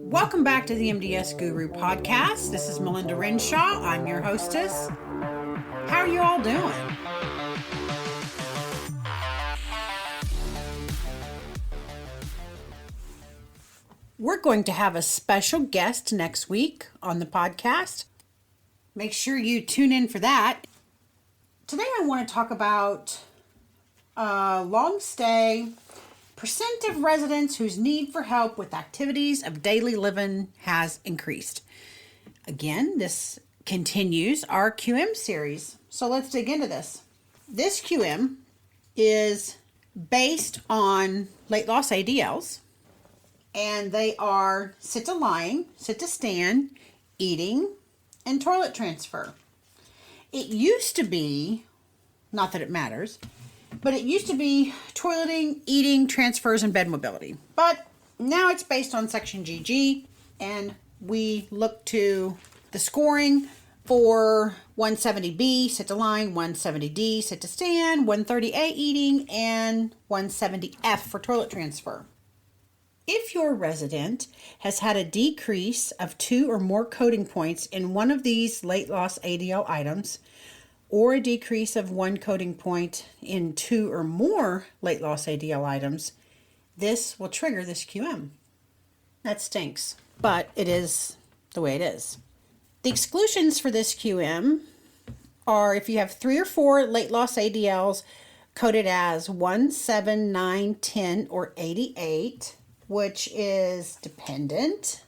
Welcome back to the MDS Guru podcast. This is Melinda Renshaw. I'm your hostess. How are you all doing? We're going to have a special guest next week on the podcast. Make sure you tune in for that. Today I want to talk about long stay, percent of residents whose need for help with activities of daily living has increased. Again, this continues our QM series. So let's dig into this. This QM is based on late loss ADLs, and they are sit to lying, sit to stand, eating, and toilet transfer. It used to be, not that it matters, but it used to be toileting, eating, transfers, and bed mobility. But now it's based on Section GG, and we look to the scoring for 170B, sit to lying, 170D, sit to stand, 130A, eating, and 170F for toilet transfer. If your resident has had a decrease of 2 or more coding points in one of these late loss ADL items, or a decrease of 1 coding point in 2 or more late loss ADL items, this will trigger this QM. That stinks, but it is the way it is. The exclusions for this QM are if you have 3 or 4 late loss ADLs coded as 1, 7, 9, 10, or 88, which is dependent,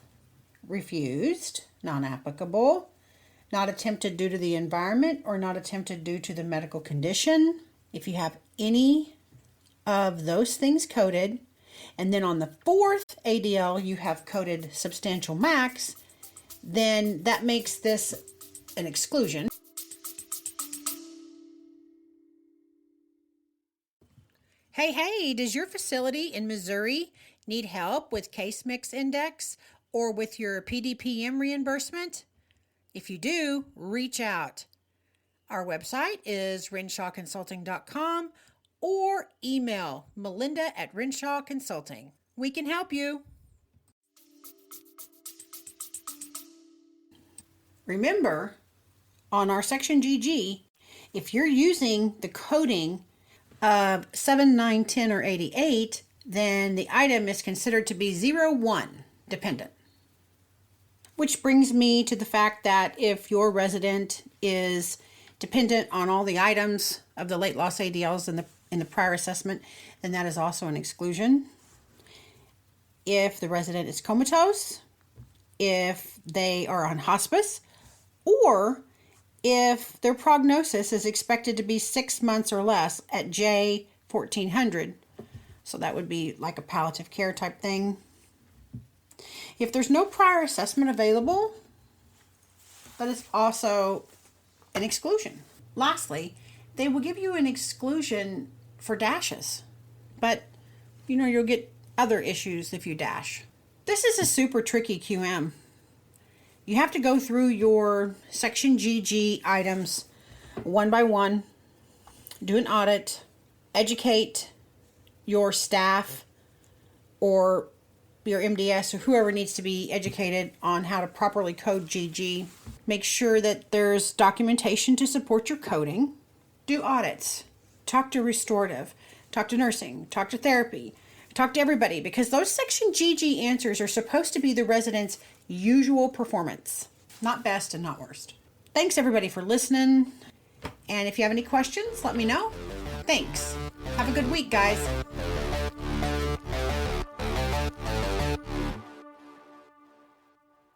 refused, non-applicable, not attempted due to the environment, or not attempted due to the medical condition. If you have any of those things coded, and then on the 4th ADL you have coded substantial max, then that makes this an exclusion. Hey, does your facility in Missouri need help with case mix index or with your PDPM reimbursement? If you do, reach out. Our website is renshawconsulting.com or email melinda@renshawconsulting. We can help you. Remember, on our Section GG, if you're using the coding of 7, 9, 10, or 88, then the item is considered to be 0, 1 dependent. Which brings me to the fact that if your resident is dependent on all the items of the late loss ADLs in the prior assessment, then that is also an exclusion. If the resident is comatose, if they are on hospice, or if their prognosis is expected to be 6 months or less at J 1400, so that would be like a palliative care type thing. If there's no prior assessment available, that is also an exclusion. Lastly, they will give you an exclusion for dashes, but you'll get other issues if you dash. This is a super tricky QM. You have to go through your Section GG items one by one, do an audit, educate your staff or your MDS or whoever needs to be educated on how to properly code GG. Make sure that there's documentation to support your coding. Do audits. Talk to restorative. Talk to nursing. Talk to therapy. Talk to everybody, because those Section GG answers are supposed to be the resident's usual performance. Not best and not worst. Thanks everybody for listening. And if you have any questions, let me know. Thanks. Have a good week, guys.